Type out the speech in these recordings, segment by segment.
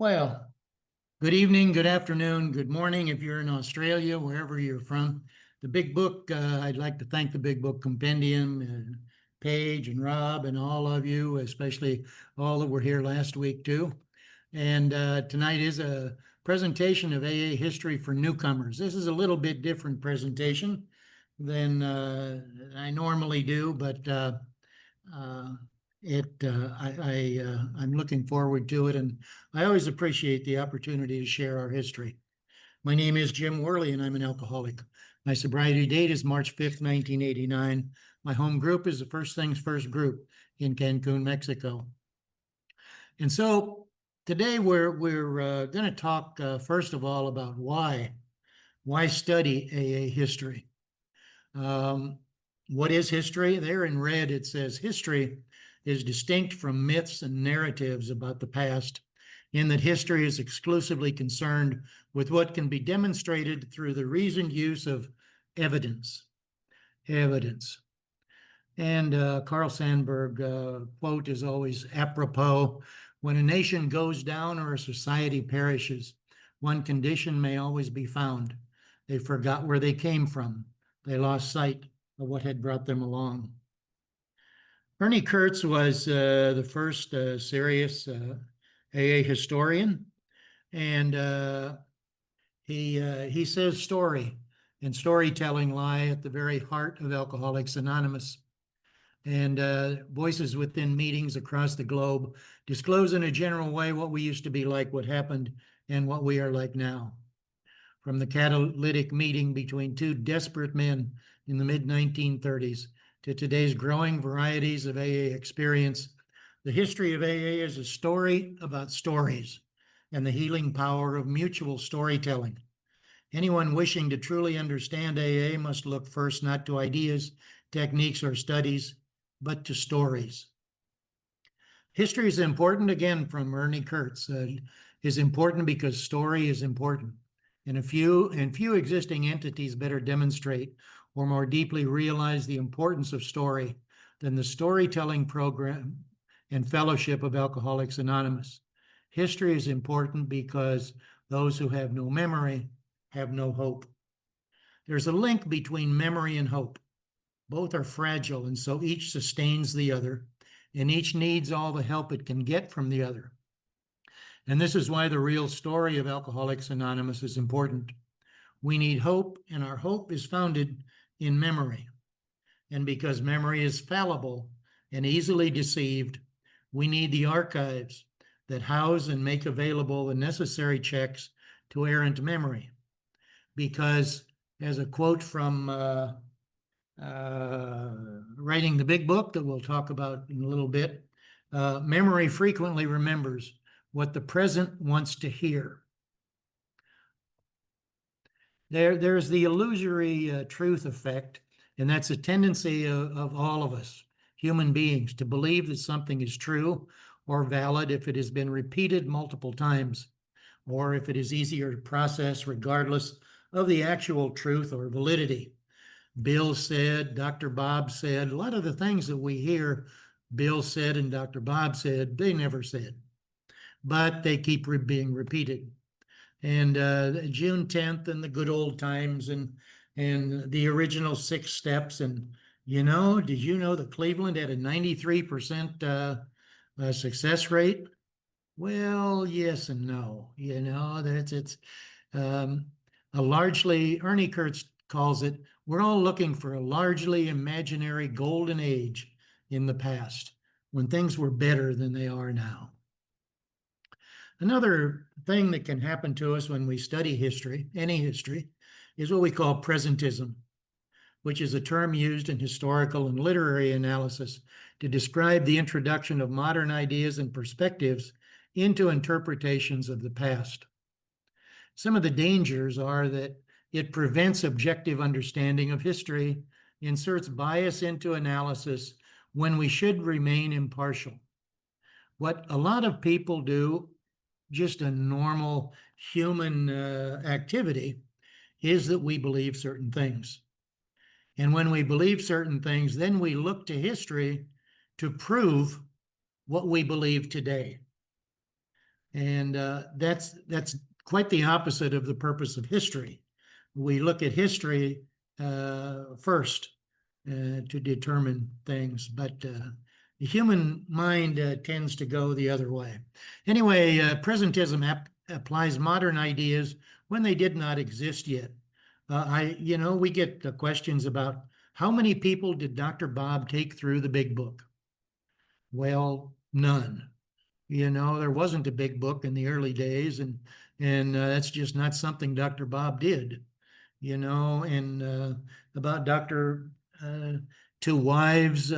Well, good evening, good afternoon, good morning if you're in Australia, wherever you're from. The Big Book, I'd like to thank the Big Book Compendium, Paige and Rob and all of you, especially all that were here last week too. And tonight is a presentation of AA history for newcomers. This is a little bit different presentation than I normally do, but uh, I'm looking forward to it, and I always appreciate the opportunity to share our history. My name is Jim Wehrle, and I'm an alcoholic. My sobriety date is March 5th, 1989. My home group is the First Things First group in Cancun, Mexico. And so today we're going to talk first of all about why study AA history. What is history? There in red it says history is distinct from myths and narratives about the past, in that history is exclusively concerned with what can be demonstrated through the reasoned use of evidence. And Carl Sandburg quote is always apropos: when a nation goes down or a society perishes, one condition may always be found: they forgot where they came from. They lost sight of what had brought them along. Ernie Kurtz was the first serious AA historian, and he says story and storytelling lie at the very heart of Alcoholics Anonymous. And voices within meetings across the globe disclose in a general way what we used to be like, what happened, and what we are like now. From the catalytic meeting between two desperate men in the mid-1930s to today's growing varieties of AA experience, the history of AA is a story about stories and the healing power of mutual storytelling. Anyone wishing to truly understand AA must look first not to ideas, techniques, or studies, but to stories. History is important, again, from Ernie Kurtz, is important because story is important. And few existing entities better demonstrate or more deeply realize the importance of story than the storytelling program and fellowship of Alcoholics Anonymous. History is important because those who have no memory have no hope. There's a link between memory and hope. Both are fragile, and so each sustains the other, and each needs all the help it can get from the other. And this is why the real story of Alcoholics Anonymous is important. We need hope, and our hope is founded in memory. And because memory is fallible and easily deceived, we need the archives that house and make available the necessary checks to errant memory. Because, as a quote from writing the Big Book that we'll talk about in a little bit, memory frequently remembers what the present wants to hear. There's the illusory truth effect, and that's a tendency of all of us, human beings, to believe that something is true or valid if it has been repeated multiple times, or if it is easier to process regardless of the actual truth or validity. Bill said, Dr. Bob said, a lot of the things that we hear Bill said and Dr. Bob said, they never said, but they keep being repeated. And June 10th and the good old times and the original 6 steps. And, did you know that Cleveland had a 93% success rate? Well, yes and no. It's a largely, Ernie Kurtz calls it, we're all looking for a largely imaginary golden age in the past when things were better than they are now. Another thing that can happen to us when we study history, any history, is what we call presentism, which is a term used in historical and literary analysis to describe the introduction of modern ideas and perspectives into interpretations of the past. Some of the dangers are that it prevents objective understanding of history, inserts bias into analysis when we should remain impartial. What a lot of people do, just a normal human activity, is that we believe certain things. And when we believe certain things, then we look to history to prove what we believe today. And that's quite the opposite of the purpose of history. We look at history first to determine things, but the human mind tends to go the other way. Anyway, presentism applies modern ideas when they did not exist yet. We get questions about how many people did Dr. Bob take through the big book? Well, none. There wasn't a big book in the early days, and that's just not something Dr. Bob did. And about Dr. Two Wives,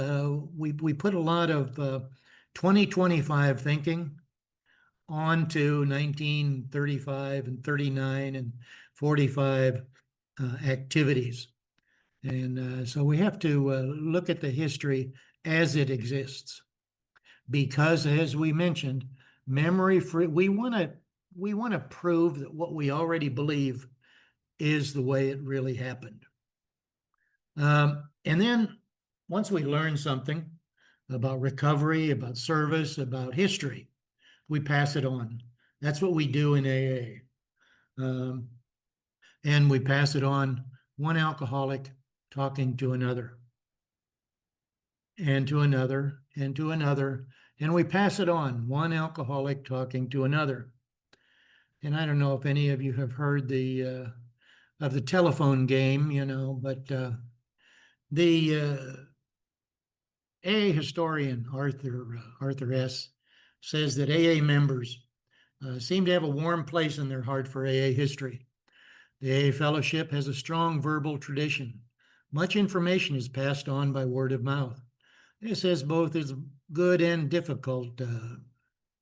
we put a lot of 2025 thinking onto 1935 and 39 and 45 activities. And so we have to look at the history as it exists, because as we mentioned, memory free, we want to prove that what we already believe is the way it really happened. And then once we learn something about recovery, about service, about history, we pass it on. That's what we do in AA. And we pass it on, one alcoholic talking to another, and to another, and to another, and we pass it on, one alcoholic talking to another. And I don't know if any of you have heard of the telephone game, but the AA historian Arthur S. says that AA members seem to have a warm place in their heart for AA history. The AA fellowship has a strong verbal tradition. Much information is passed on by word of mouth. This has both its good and difficult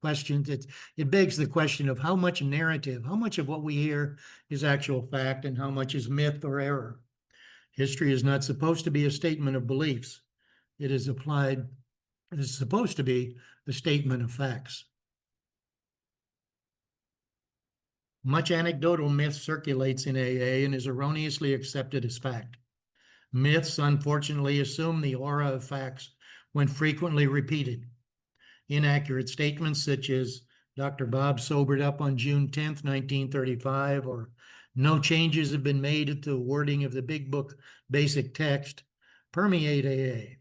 questions. It begs the question of how much narrative, how much of what we hear is actual fact, and how much is myth or error. History is not supposed to be a statement of beliefs. It is supposed to be a statement of facts. Much anecdotal myth circulates in AA and is erroneously accepted as fact. Myths, unfortunately, assume the aura of facts when frequently repeated. Inaccurate statements such as Dr. Bob sobered up on June 10th, 1935, or no changes have been made to the wording of the Big Book basic text, permeate AA.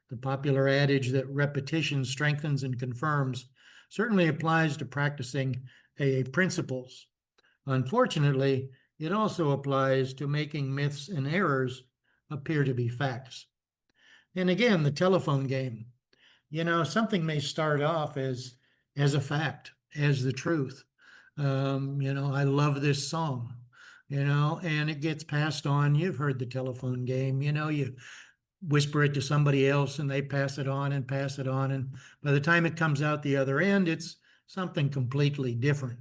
The popular adage that repetition strengthens and confirms certainly applies to practicing AA principles. Unfortunately, it also applies to making myths and errors appear to be facts. And again, the telephone game. Something may start off as a fact, as the truth. I love this song, and it gets passed on. You've heard the telephone game, you whisper it to somebody else and they pass it on and pass it on. And by the time it comes out the other end, it's something completely different.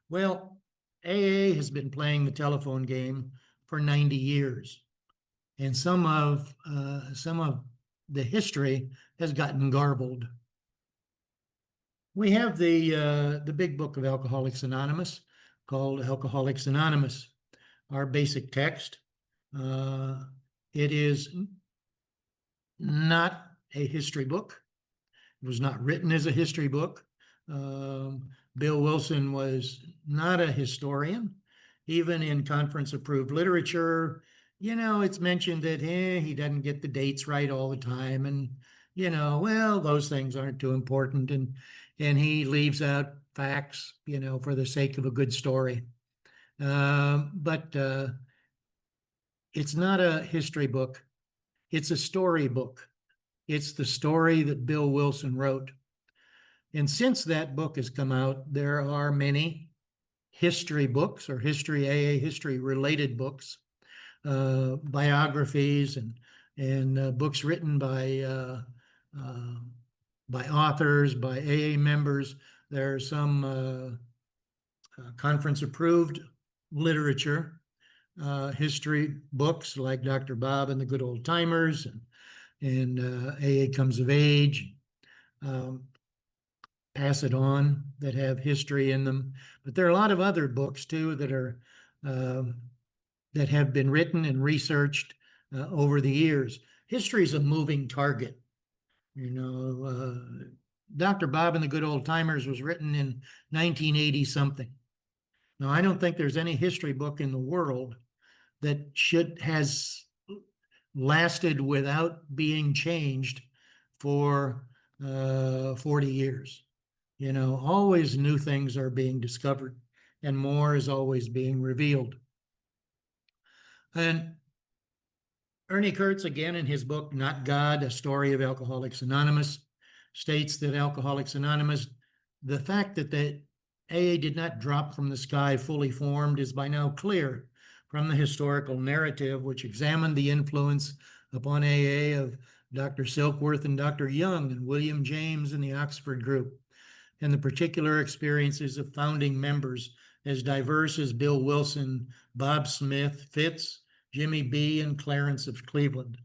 Well, AA has been playing the telephone game for 90 years. And some of the history has gotten garbled. We have the big book of Alcoholics Anonymous called Alcoholics Anonymous, our basic text. It is not a history book. It was not written as a history book. Bill Wilson was not a historian. Even in conference-approved literature, it's mentioned that he doesn't get the dates right all the time. And, those things aren't too important. And he leaves out facts, for the sake of a good story. But it's not a history book. It's a story book. It's the story that Bill Wilson wrote. And since that book has come out, there are many history books or AA history related books, biographies and books written by authors, by AA members. There's some conference approved literature, history books like Dr. Bob and the Good Old Timers and AA Comes of Age. Pass It On, that have history in them. But there are a lot of other books too that are that have been written and researched over the years. History is a moving target. Dr. Bob and the Good Old Timers was written in 1980 something. Now, I don't think there's any history book in the world that has lasted without being changed for 40 years. You know, always new things are being discovered and more is always being revealed. And Ernie Kurtz, again, in his book, Not God, A Story of Alcoholics Anonymous, states that Alcoholics Anonymous, the fact that the AA did not drop from the sky fully formed is by now clear from the historical narrative, which examined the influence upon AA of Dr. Silkworth and Dr. Young and William James and the Oxford Group, and the particular experiences of founding members as diverse as Bill Wilson, Bob Smith, Fitz, Jimmy B., and Clarence of Cleveland.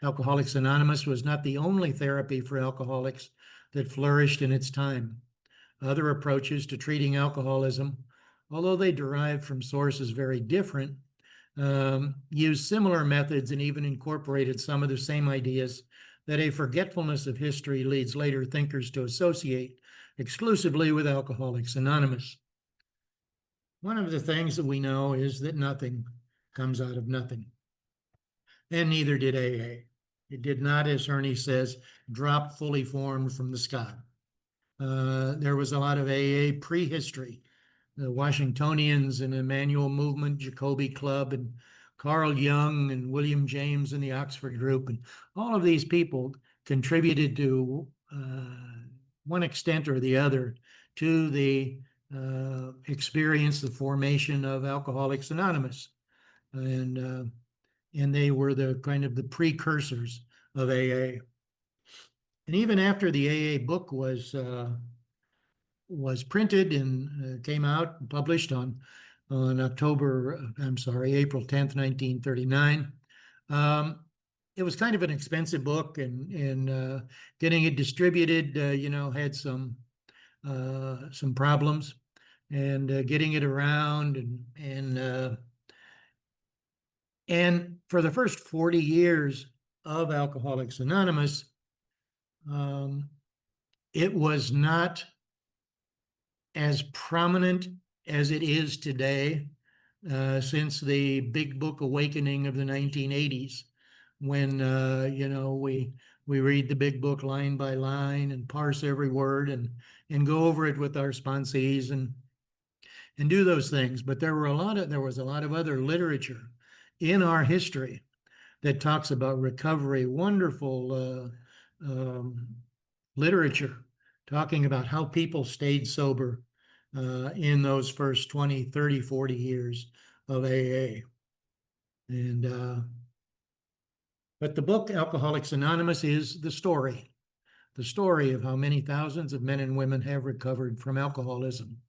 Alcoholics Anonymous was not the only therapy for alcoholics that flourished in its time. Other approaches to treating alcoholism, although they derived from sources very different, used similar methods and even incorporated some of the same ideas that a forgetfulness of history leads later thinkers to associate exclusively with Alcoholics Anonymous. One of the things that we know is that nothing comes out of nothing. And neither did AA. It did not, as Ernie says, drop fully formed from the sky. There was a lot of AA prehistory. The Washingtonians and Emmanuel Movement, Jacoby Club, and Carl Jung and William James and the Oxford Group, and all of these people contributed to one extent or the other to the experience, the formation of Alcoholics Anonymous. And they were the kind of the precursors of AA. And even after the AA book was printed and came out and published on April 10th, 1939, it was kind of an expensive book, and getting it distributed, had some problems, and getting it around, and for the first 40 years of Alcoholics Anonymous, it was not as prominent as it is today, since the big book awakening of the 1980s, when we read the big book line by line and parse every word and go over it with our sponsees and do those things. But there was a lot of other literature in our history that talks about recovery, wonderful literature talking about how people stayed sober in those first 20, 30, 40 years of AA. But the book Alcoholics Anonymous is the story of how many thousands of men and women have recovered from alcoholism.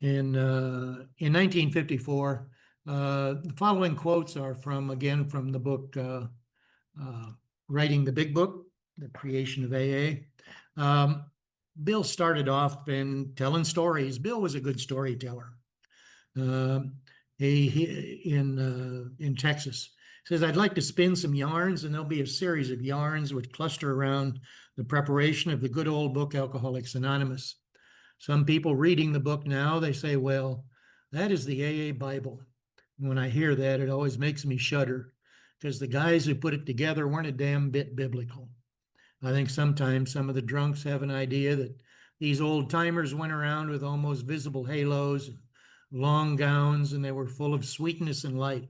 In 1954, the following quotes are from the book Writing the Big Book, The Creation of AA. Bill started off in telling stories. Bill was a good storyteller. He in Texas says, "I'd like to spin some yarns, and there'll be a series of yarns which cluster around the preparation of the good old book Alcoholics Anonymous. Some people reading the book now, they say, well, that is the AA Bible. And when I hear that, it always makes me shudder, because the guys who put it together weren't a damn bit biblical. I think sometimes some of the drunks have an idea that these old timers went around with almost visible halos and long gowns, and they were full of sweetness and light.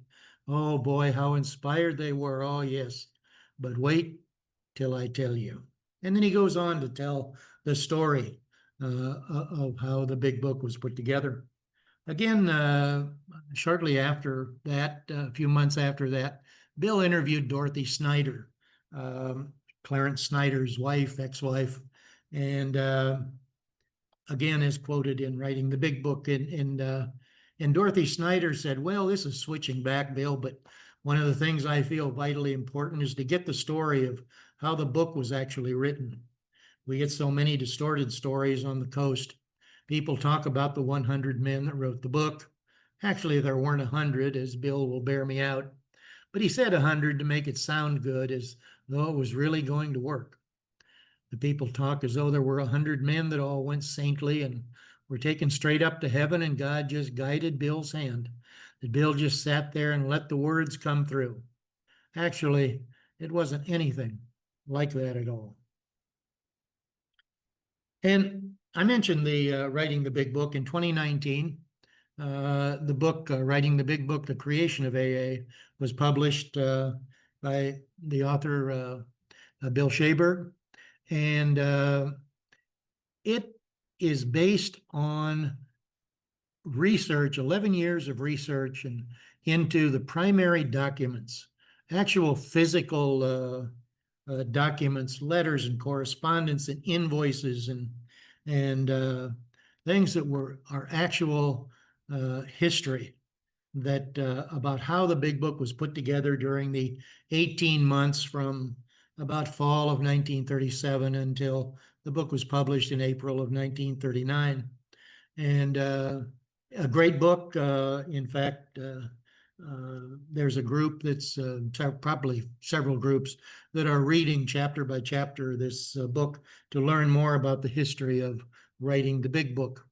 Oh boy, how inspired they were. Oh yes, but wait till I tell you." And then he goes on to tell the story of how the big book was put together. Again, shortly after that, a few months after that, Bill interviewed Dorothy Snyder, Clarence Snyder's wife, ex-wife, and again is quoted in Writing the Big Book. And Dorothy Snyder said, "Well, this is switching back, Bill, but one of the things I feel vitally important is to get the story of how the book was actually written. We get so many distorted stories on the coast. People talk about the 100 men that wrote the book. Actually, there weren't 100, as Bill will bear me out. But he said 100 to make it sound good, as though it was really going to work. The people talk as though there were 100 men that all went saintly and were taken straight up to heaven, and God just guided Bill's hand. That Bill just sat there and let the words come through. Actually, it wasn't anything like that at all. And I mentioned the writing the big book in 2019. The book, Writing the Big Book, The Creation of AA, was published by the author Bill Shaberg. And it is based on research, 11 years of research and into the primary documents, actual physical documents, letters and correspondence and invoices and things that were our actual history that about how the big book was put together during the 18 months from about fall of 1937 until the book was published in April of 1939. And a great book. In fact, there's a group that's probably several groups that are reading chapter by chapter this book to learn more about the history of writing the big book.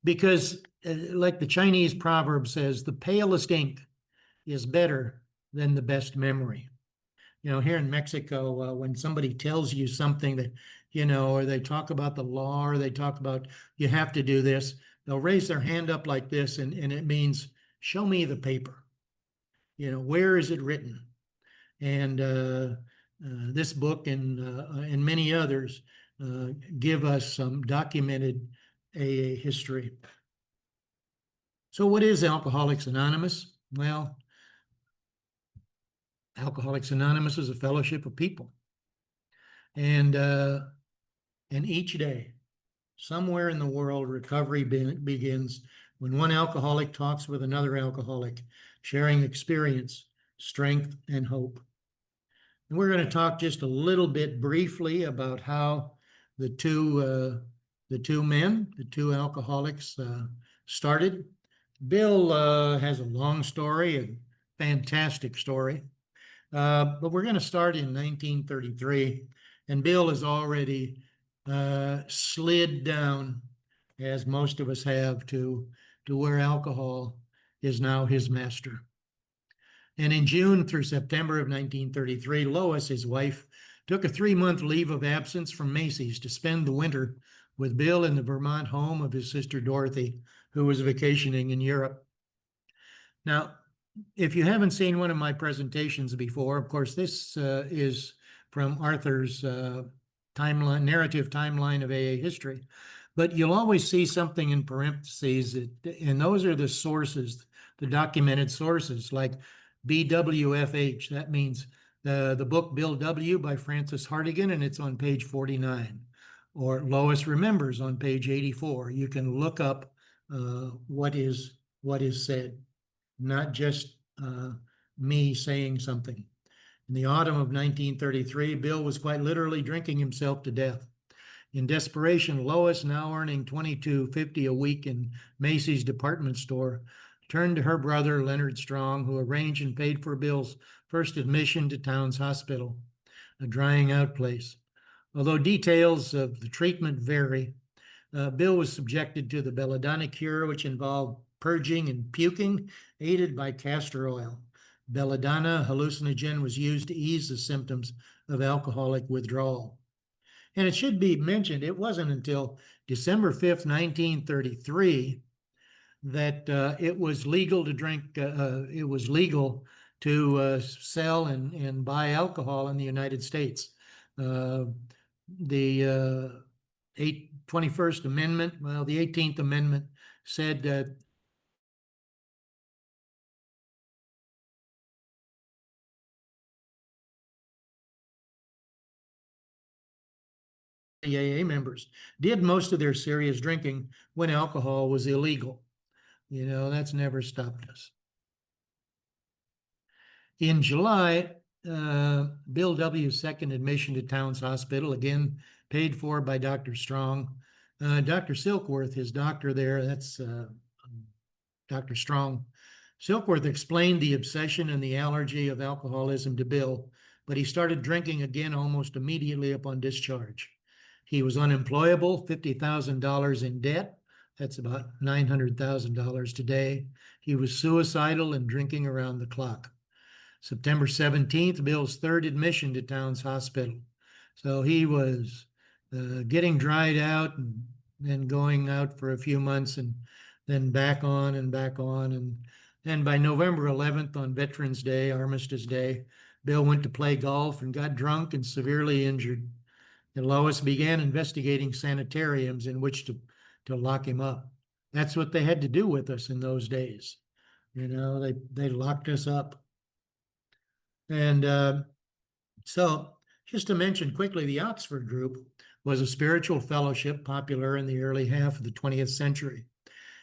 Because like the Chinese proverb says, the palest ink is better than the best memory. You know, here in Mexico, when somebody tells you something that, you know, or they talk about the law, or they talk about you have to do this, they'll raise their hand up like this, and it means, show me the paper. You know, where is it written? And this book and many others give us some documented AA history. So what is Alcoholics Anonymous? Well, Alcoholics Anonymous is a fellowship of people. And each day, somewhere in the world, recovery begins when one alcoholic talks with another alcoholic, sharing experience, strength, and hope. And we're going to talk just a little bit briefly about how the two alcoholics started. Bill has a long story, a fantastic story. But we're going to start in 1933, and Bill has already slid down, as most of us have, to where alcohol is now his master. And in June through September of 1933, Lois, his wife, took a 3-month leave of absence from Macy's to spend the winter with Bill in the Vermont home of his sister Dorothy, who was vacationing in Europe. Now, if you haven't seen one of my presentations before, of course, this is from Arthur's narrative timeline of AA history, but you'll always see something in parentheses, and those are the sources, the documented sources, like BWFH. That means the book Bill W. by Francis Hartigan, and it's on page 49, or Lois Remembers on page 84. You can look up what is said, not just me saying something. In the autumn of 1933, Bill was quite literally drinking himself to death. In desperation, Lois, now earning $22.50 a week in Macy's department store, turned to her brother, Leonard Strong, who arranged and paid for Bill's first admission to Towns Hospital, a drying out place. Although details of the treatment vary, Bill was subjected to the belladonna cure, which involved purging and puking, aided by castor oil. Belladonna, hallucinogen, was used to ease the symptoms of alcoholic withdrawal. And it should be mentioned, it wasn't until December 5th, 1933, that it was legal to drink, it was legal to sell and buy alcohol in the United States. The 21st Amendment, well, the 18th Amendment said that the AA members did most of their serious drinking when alcohol was illegal. You know, that's never stopped us. In July, Bill W.'s second admission to Towns Hospital, again paid for by Dr. Strong. Dr. Silkworth, his doctor there, that's Dr. Strong. Silkworth explained the obsession and the allergy of alcoholism to Bill, but he started drinking again almost immediately upon discharge. He was unemployable, $50,000 in debt. That's about $900,000 today. He was suicidal and drinking around the clock. September 17th, Bill's third admission to Towns Hospital. So he was getting dried out and then going out for a few months and then back on and back on. And then by November 11th, on Veterans Day, Armistice Day, Bill went to play golf and got drunk and severely injured. And Lois began investigating sanitariums in which to lock him up. That's what they had to do with us in those days. You know, they locked us up. And so just to mention quickly, the Oxford Group was a spiritual fellowship popular in the early half of the 20th century.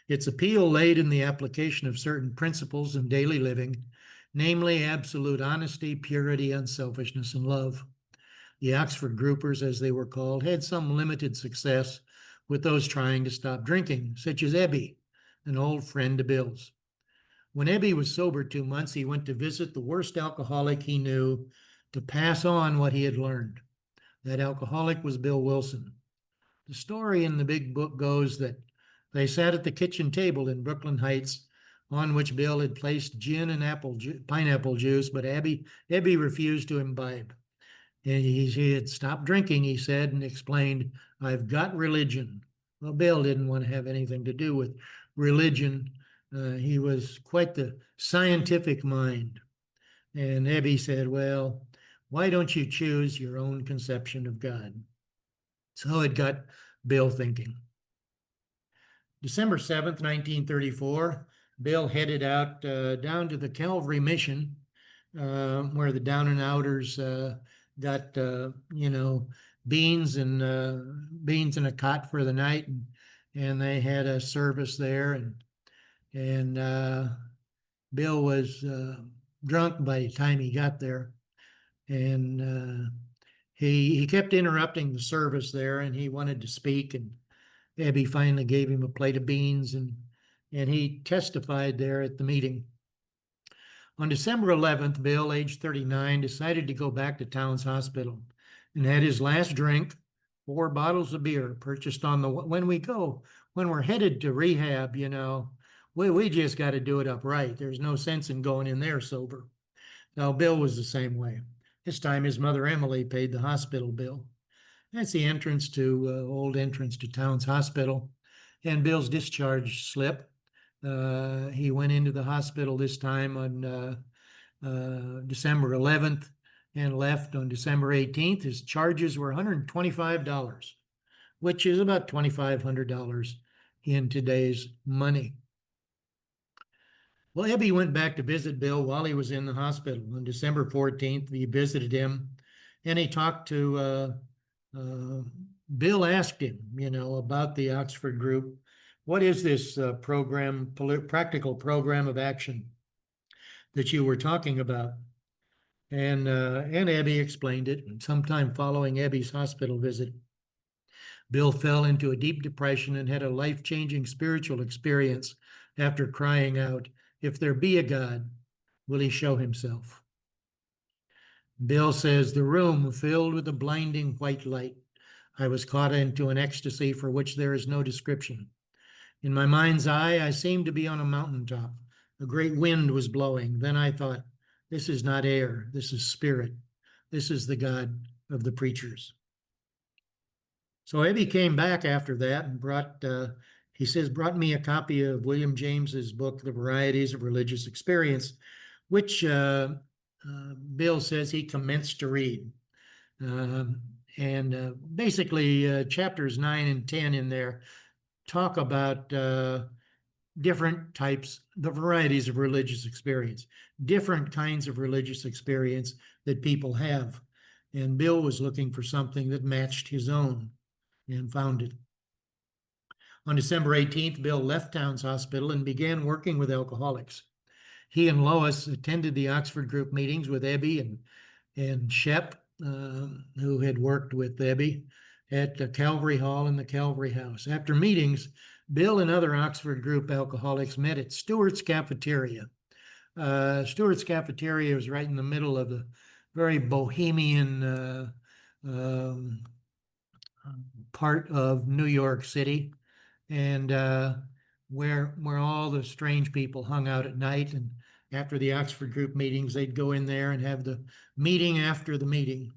Its appeal laid in the application of certain principles in daily living, namely absolute honesty, purity, unselfishness, and love. The Oxford Groupers, as they were called, had some limited success with those trying to stop drinking, such as Ebby, an old friend of Bill's. When Ebby was sober 2 months, he went to visit the worst alcoholic he knew to pass on what he had learned. That alcoholic was Bill Wilson. The story in the big book goes that they sat at the kitchen table in Brooklyn Heights, on which Bill had placed gin and pineapple juice, but Ebby refused to imbibe. And he had stopped drinking, he said, and explained, "I've got religion." Well, Bill didn't want to have anything to do with religion. He was quite the scientific mind. And Ebby said, "Well, why don't you choose your own conception of God?" So it got Bill thinking. December 7th, 1934, Bill headed out down to the Calvary Mission, where the down and outers got, beans and a cot for the night. And they had a service there. And Bill was drunk by the time he got there. And he kept interrupting the service there, and he wanted to speak. And Ebby finally gave him a plate of beans, and he testified there at the meeting. On December 11th, Bill, age 39, decided to go back to Towns Hospital and had his last drink, 4 bottles of beer purchased on when we're headed to rehab, we just got to do it upright. There's no sense in going in there sober. Now, Bill was the same way. This time his mother Emily paid the hospital bill. That's the old entrance to Towns Hospital, and Bill's discharge slip. He went into the hospital this time on December 11th and left on December 18th. His charges were $125, which is about $2,500 in today's money. Well, Ebby went back to visit Bill while he was in the hospital. On December 14th, he visited him, and he talked to Bill asked him, about the Oxford Group. What is this practical program of action that you were talking about? And Ebby explained it. And sometime following Ebby's hospital visit, Bill fell into a deep depression and had a life-changing spiritual experience after crying out, "If there be a God, will he show himself?" Bill says, "The room filled with a blinding white light. I was caught into an ecstasy for which there is no description. In my mind's eye, I seemed to be on a mountaintop. A great wind was blowing. Then I thought, this is not air, this is spirit. This is the God of the preachers." So Ebby came back after that and brought me a copy of William James's book, The Varieties of Religious Experience, which Bill says he commenced to read. Basically, chapters 9 and 10 in there talk about different types, the varieties of religious experience, different kinds of religious experience that people have. And Bill was looking for something that matched his own and found it. On December 18th, Bill left Towns Hospital and began working with alcoholics. He and Lois attended the Oxford Group meetings with Ebby and Shep, who had worked with Ebby at the Calvary Hall and the Calvary House. After meetings, Bill and other Oxford Group alcoholics met at Stewart's Cafeteria. Stewart's Cafeteria was right in the middle of the very bohemian part of New York City, and where all the strange people hung out at night. And after the Oxford group meetings, they'd go in there and have the meeting after the meeting.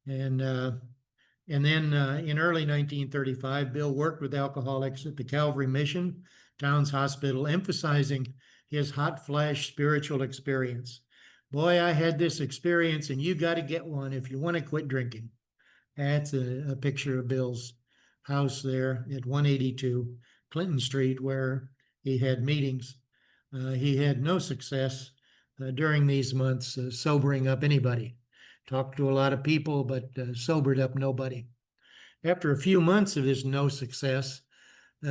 And then in early 1935, Bill worked with alcoholics at the Calvary Mission Towns Hospital, emphasizing his hot flash spiritual experience. Boy, I had this experience, and you got to get one if you want to quit drinking. That's a picture of Bill's house there at 182 Clinton Street, where he had meetings. He had no success during these months sobering up anybody. Talked to a lot of people, but sobered up nobody. After a few months of this no success,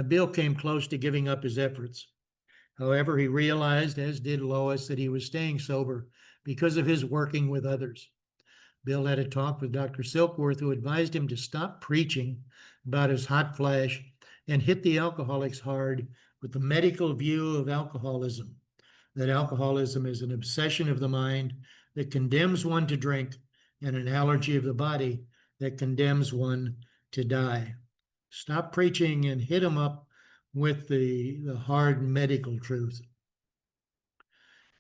Bill came close to giving up his efforts. However, he realized, as did Lois, that he was staying sober because of his working with others. Bill had a talk with Dr. Silkworth, who advised him to stop preaching about his hot flash and hit the alcoholics hard with the medical view of alcoholism, that alcoholism is an obsession of the mind that condemns one to drink and an allergy of the body that condemns one to die. Stop preaching and hit them up with the hard medical truth.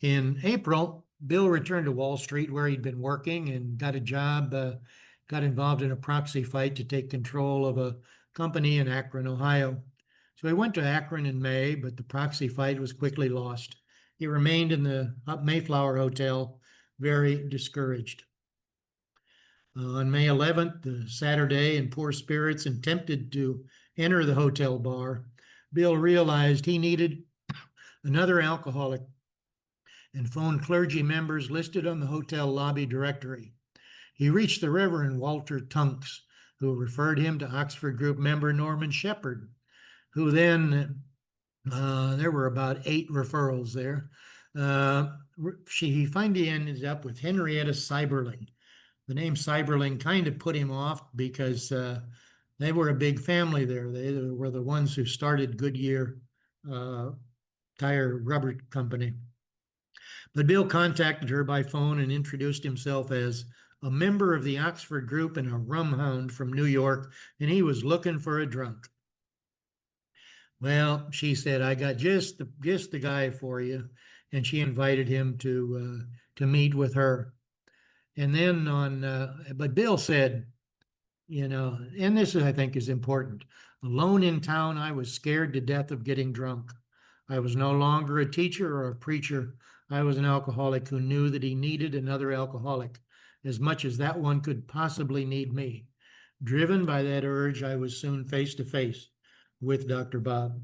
In April, Bill returned to Wall Street, where he'd been working, and got a job, got involved in a proxy fight to take control of a company in Akron, Ohio. So he went to Akron in May, but the proxy fight was quickly lost. He remained in the Mayflower Hotel, very discouraged. On May 11th, Saturday, in poor spirits and tempted to enter the hotel bar, Bill realized he needed another alcoholic and phoned clergy members listed on the hotel lobby directory. He reached the Reverend Walter Tunks, who referred him to Oxford Group member Norman Shepard, who then, there were about 8 referrals there. He finally ended up with Henrietta Seiberling. The name Seiberling kind of put him off because they were a big family there. They were the ones who started Goodyear Tire Rubber Company. But Bill contacted her by phone and introduced himself as a member of the Oxford Group and a rum hound from New York, and he was looking for a drunk. Well, she said, I got just the guy for you, and she invited him to meet with her. And then but Bill said, and this I think is important. Alone in town, I was scared to death of getting drunk. I was no longer a teacher or a preacher. I was an alcoholic who knew that he needed another alcoholic as much as that one could possibly need me. Driven by that urge, I was soon face to face with Dr. Bob.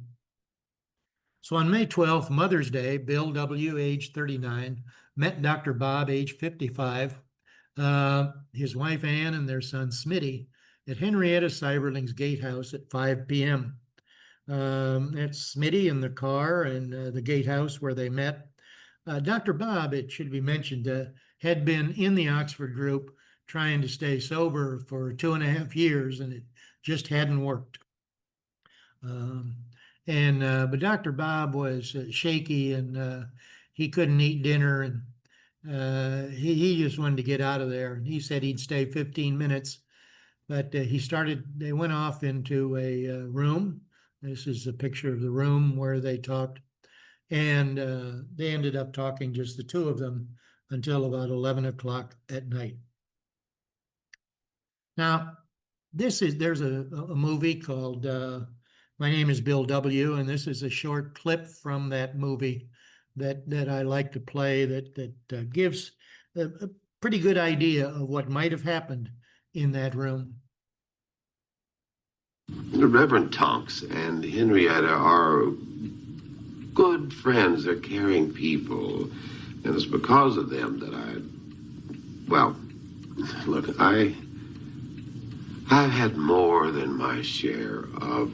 So on May 12th, Mother's Day, Bill W., age 39, met Dr. Bob, age 55, his wife Ann and their son Smitty at Henrietta Seiberling's gatehouse at 5 p.m. That's Smitty in the car and the gatehouse where they met. Dr. Bob, it should be mentioned, had been in the Oxford Group trying to stay sober for 2.5 years, and it just hadn't worked. But Dr. Bob was shaky, and he couldn't eat dinner, and he just wanted to get out of there. He said he'd stay 15 minutes, but they went off into a room. This is a picture of the room where they talked. And they ended up talking, just the two of them, until about 11 o'clock at night. Now, there's a movie called My Name is Bill W., and this is a short clip from that movie that I like to play that gives a pretty good idea of what might have happened in that room. The Reverend Tonks and Henrietta are good friends. They're caring people. And it's because of them that I've had more than my share of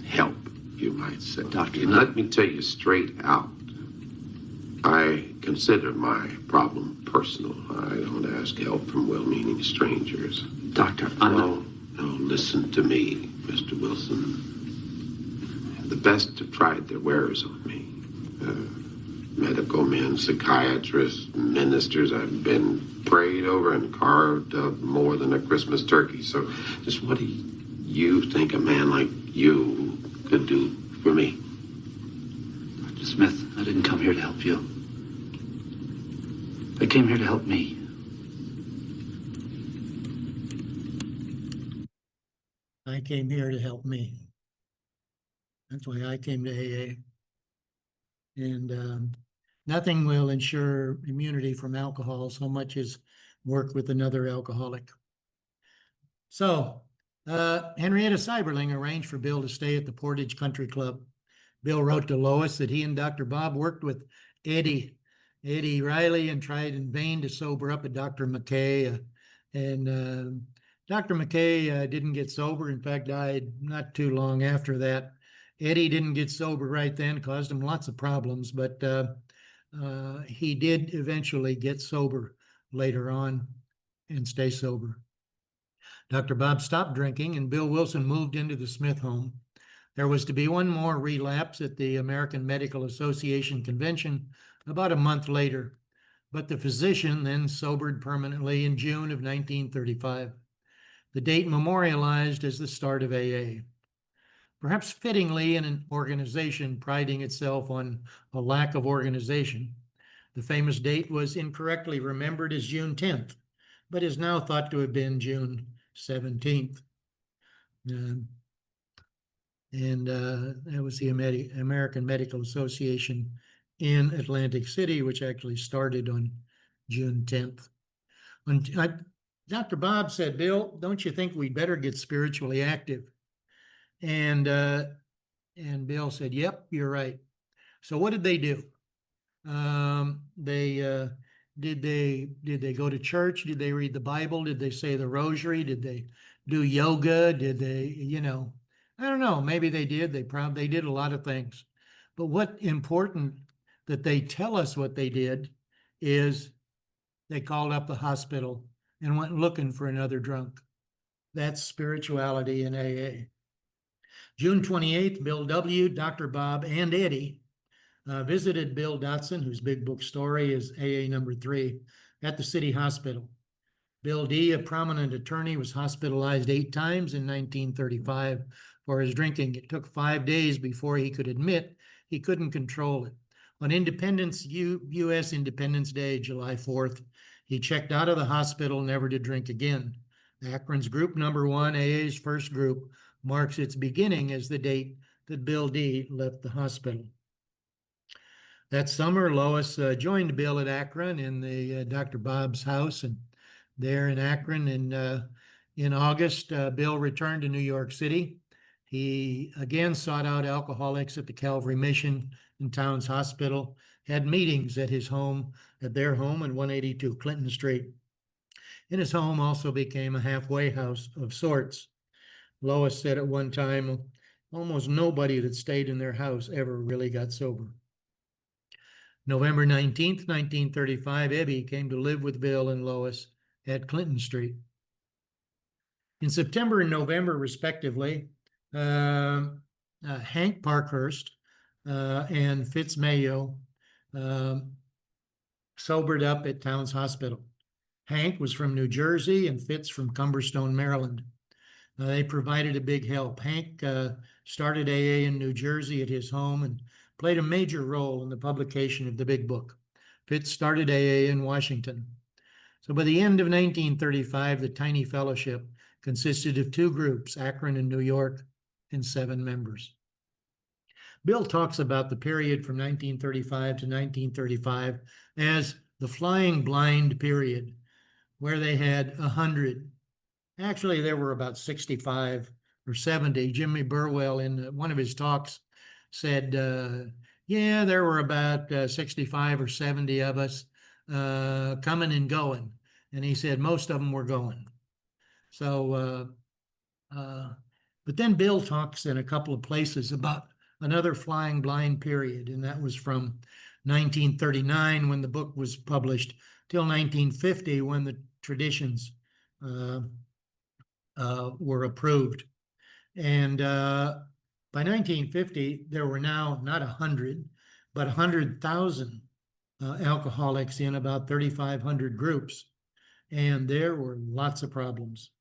help, you might say. Doctor, let me tell you straight out. I consider my problem personal. I don't ask help from well-meaning strangers. Doctor, No, listen to me, Mr. Wilson. The best have tried their wares on me. medical men, psychiatrists, ministers. I've been prayed over and carved up more than a Christmas turkey. So just what do you think a man like you could do for me? Dr. Smith, I didn't come here to help you. I came here to help me. I came here to help me. That's why I came to AA. And nothing will ensure immunity from alcohol so much as work with another alcoholic. So Henrietta Seiberling arranged for Bill to stay at the Portage Country Club. Bill wrote to Lois that he and Dr. Bob worked with Eddie Riley and tried in vain to sober up at Dr. McKay. Dr. McKay didn't get sober. In fact, died not too long after that. Eddie didn't get sober right then, caused him lots of problems, but he did eventually get sober later on and stay sober. Dr. Bob stopped drinking and Bill Wilson moved into the Smith home. There was to be one more relapse at the American Medical Association convention about a month later, but the physician then sobered permanently in June of 1935. The date memorialized as the start of AA. Perhaps fittingly, in an organization priding itself on a lack of organization, the famous date was incorrectly remembered as June 10th, but is now thought to have been June 17th. That was the American Medical Association in Atlantic City, which actually started on June 10th. Dr. Bob said, Bill, don't you think we'd better get spiritually active? And Bill said, yep, you're right. So what did they do? Did they go to church? Did they read the Bible? Did they say the rosary? Did they do yoga? Did they, I don't know, maybe they did. They did a lot of things. But what's important that they tell us what they did is they called up the hospital and went looking for another drunk. That's spirituality in AA. June 28th, Bill W., Dr. Bob, and Eddie visited Bill Dotson, whose big book story is AA number 3, at the city hospital. Bill D., a prominent attorney, was hospitalized 8 times in 1935 for his drinking. It took 5 days before he could admit he couldn't control it. On U.S. Independence Day, July 4th, he checked out of the hospital, never to drink again. Akron's group number 1, AA's first group, marks its beginning as the date that Bill D. left the hospital. That summer, Lois joined Bill at Akron in the Dr. Bob's house, and there in Akron in August, Bill returned to New York City. He again sought out alcoholics at the Calvary Mission and Towns Hospital, had meetings at their home in 182 Clinton Street. And his home also became a halfway house of sorts. Lois said at one time, almost nobody that stayed in their house ever really got sober. November 19th, 1935, Ebby came to live with Bill and Lois at Clinton Street. In September and November, respectively, Hank Parkhurst and Fitz Mayo sobered up at Towns Hospital. Hank was from New Jersey and Fitz from Cumberstone, Maryland. They provided a big help. Hank started AA in New Jersey at his home and played a major role in the publication of the Big Book. Fitz started AA in Washington. So by the end of 1935, the tiny fellowship consisted of 2 groups, Akron and New York, and 7 members. Bill talks about the period from 1935 to 1935 as the flying blind period, where they had 100. Actually, there were about 65 or 70. Jimmy Burwell, in one of his talks, said, yeah, there were about 65 or 70 of us coming and going. And he said most of them were going. So, but then Bill talks in a couple of places about another flying blind period, and that was from 1939 when the book was published till 1950 when the traditions were approved. And by 1950, there were now not 100, but 100,000 alcoholics in about 3,500 groups. And there were lots of problems.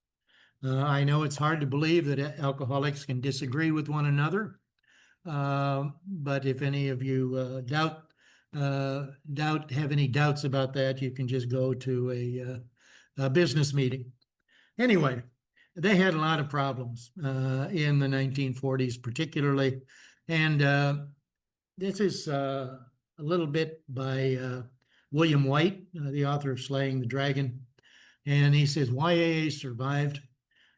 I know it's hard to believe that alcoholics can disagree with one another, but if any of you have any doubts about that, you can just go to a business meeting. Anyway, they had a lot of problems in the 1940s, particularly, and this is a little bit by William White, the author of Slaying the Dragon, and he says, why AA survived.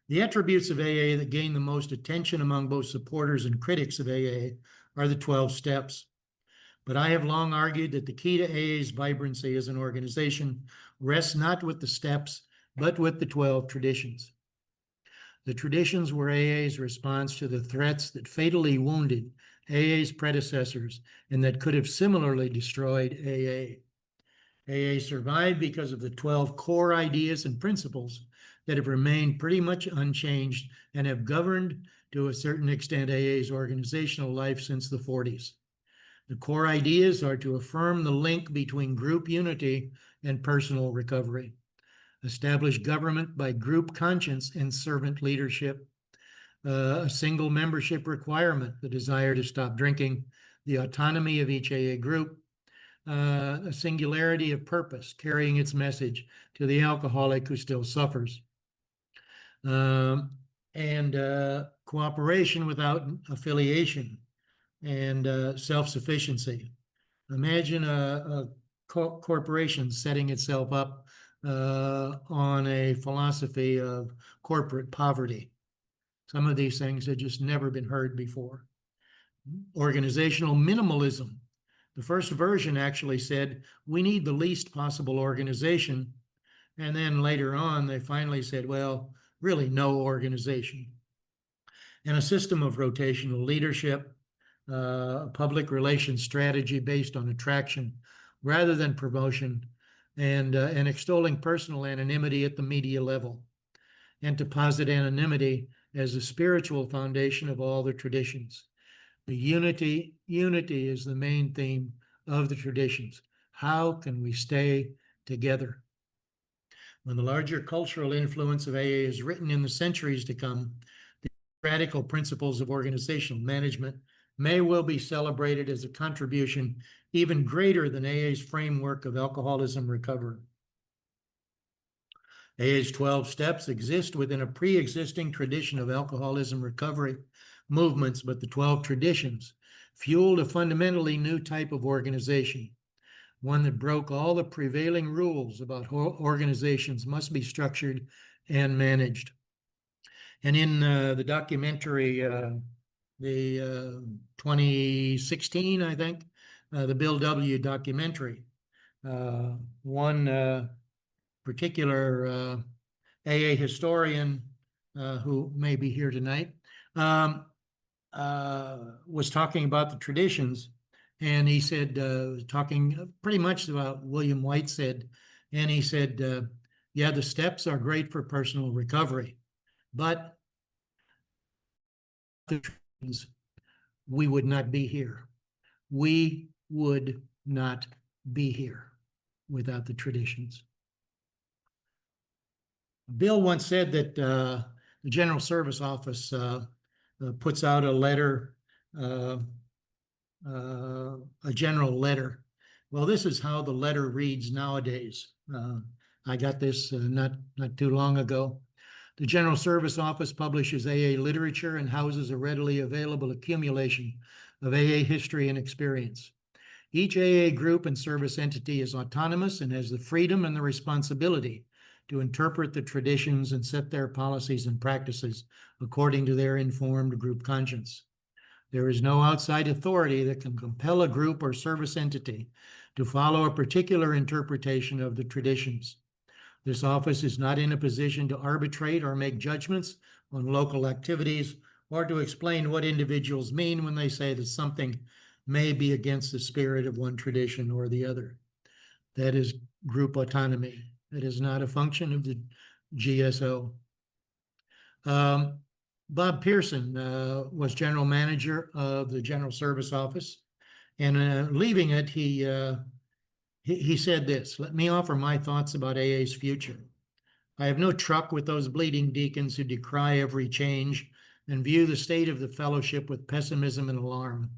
The attributes of AA that gain the most attention among both supporters and critics of AA are the 12 steps. But I have long argued that the key to AA's vibrancy as an organization rests not with the steps, but with the 12 traditions. The traditions were AA's response to the threats that fatally wounded AA's predecessors and that could have similarly destroyed AA. AA survived because of the 12 core ideas and principles that have remained pretty much unchanged and have governed, to a certain extent, AA's organizational life since the 40s. The core ideas are to affirm the link between group unity and personal recovery, establish government by group conscience and servant leadership, a single membership requirement, the desire to stop drinking, the autonomy of each AA group, a singularity of purpose, carrying its message to the alcoholic who still suffers, and cooperation without affiliation, and self-sufficiency. Imagine a corporation setting itself up on a philosophy of corporate poverty. Some of these things had just never been heard before. Organizational minimalism. The first version actually said, we need the least possible organization. And then later on, they finally said, well, really no organization. And a system of rotational leadership, a public relations strategy based on attraction rather than promotion, and extolling personal anonymity at the media level, and to posit anonymity as the spiritual foundation of all the traditions. The unity is the main theme of the traditions. How can we stay together? When the larger cultural influence of AA is written in the centuries to come, the radical principles of organizational management may well be celebrated as a contribution even greater than AA's framework of alcoholism recovery. AA's 12 steps exist within a pre-existing tradition of alcoholism recovery movements, but the 12 traditions fueled a fundamentally new type of organization, one that broke all the prevailing rules about how organizations must be structured and managed. And in the documentary, the 2016, I think, the Bill W. documentary, one particular AA historian who may be here tonight was talking about the traditions, and he said, talking pretty much about William White said, and he said, yeah, the steps are great for personal recovery, but the traditions, we would not be here. We would not be here without the traditions. Bill once said that the General Service Office puts out a letter, a general letter. Well, this is how the letter reads nowadays. I got this not too long ago. The General Service Office publishes AA literature and houses a readily available accumulation of AA history and experience. Each AA group and service entity is autonomous and has the freedom and the responsibility to interpret the traditions and set their policies and practices according to their informed group conscience. There is no outside authority that can compel a group or service entity to follow a particular interpretation of the traditions. This office is not in a position to arbitrate or make judgments on local activities or to explain what individuals mean when they say that something may be against the spirit of one tradition or the other. That is group autonomy. That is not a function of the GSO. Bob Pearson was general manager of the General Service Office, And leaving it, he said this: "Let me offer my thoughts about AA's future. I have no truck with those bleeding deacons who decry every change and view the state of the fellowship with pessimism and alarm.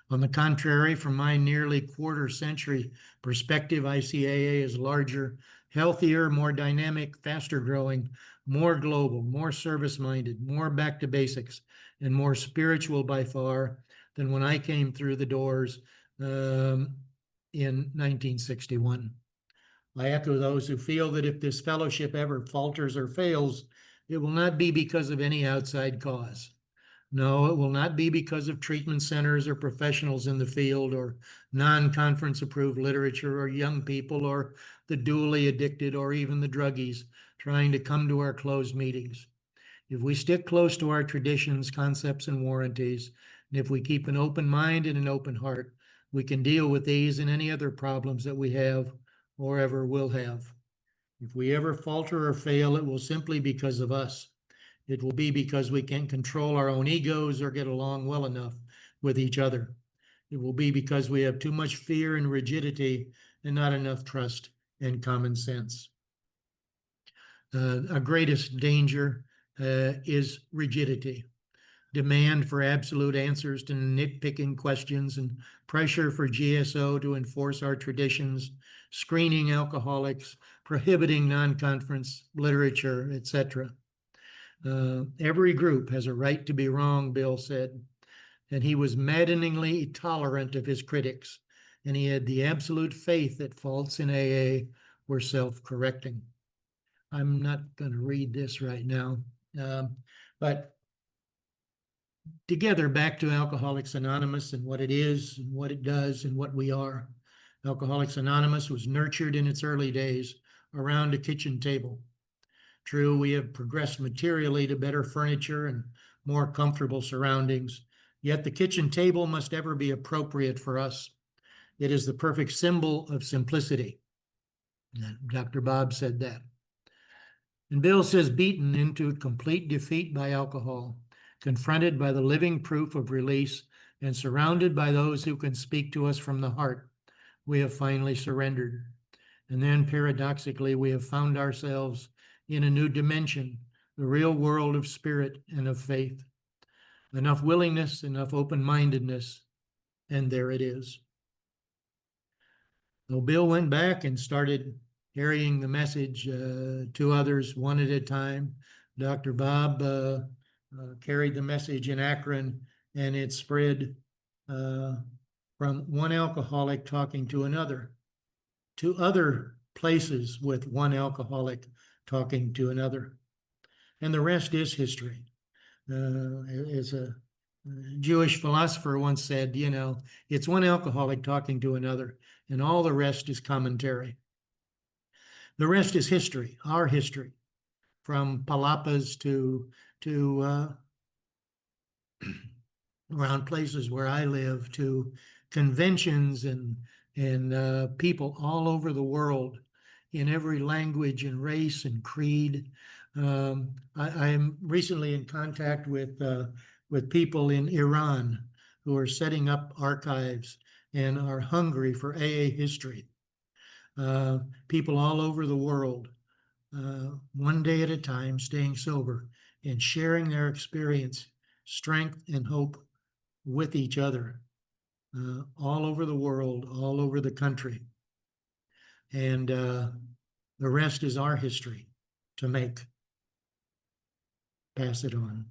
On the contrary, from my nearly quarter-century perspective, I see AA as larger, healthier, more dynamic, faster growing, more global, more service-minded, more back to basics, and more spiritual by far than when I came through the doors in 1961. I echo those who feel that if this fellowship ever falters or fails, it will not be because of any outside cause. No, it will not be because of treatment centers or professionals in the field or non-conference approved literature or young people or the dually addicted or even the druggies trying to come to our closed meetings. If we stick close to our traditions, concepts, and warranties, and if we keep an open mind and an open heart, we can deal with these and any other problems that we have or ever will have. If we ever falter or fail, it will simply be because of us. It will be because we can't control our own egos or get along well enough with each other. It will be because we have too much fear and rigidity and not enough trust and common sense. Our greatest danger is rigidity, demand for absolute answers to nitpicking questions, and pressure for GSO to enforce our traditions, screening alcoholics, prohibiting non-conference literature, etc. Every group has a right to be wrong, Bill said, and he was maddeningly tolerant of his critics, and he had the absolute faith that faults in AA were self-correcting. I'm not going to read this right now, but together back to Alcoholics Anonymous and what it is and what it does and what we are. Alcoholics Anonymous was nurtured in its early days around a kitchen table. True, we have progressed materially to better furniture and more comfortable surroundings, yet the kitchen table must ever be appropriate for us. It is the perfect symbol of simplicity. Dr. Bob said that. And Bill says, beaten into complete defeat by alcohol, confronted by the living proof of release, and surrounded by those who can speak to us from the heart, we have finally surrendered. And then paradoxically, we have found ourselves in a new dimension, the real world of spirit and of faith. Enough willingness, enough open-mindedness, and there it is. So Bill went back and started carrying the message to others one at a time. Dr. Bob carried the message in Akron, and it spread from one alcoholic talking to another, to other places with one alcoholic talking to another. And the rest is history. As a Jewish philosopher once said, you know, it's one alcoholic talking to another, and all the rest is commentary. The rest is history, our history, from palapas to around places where I live, to conventions and people all over the world in every language and race and creed. I am recently in contact with people in Iran who are setting up archives and are hungry for AA history. People all over the world, one day at a time, staying sober and sharing their experience, strength, and hope with each other, all over the world, all over the country. And the rest is our history to make. Pass it on.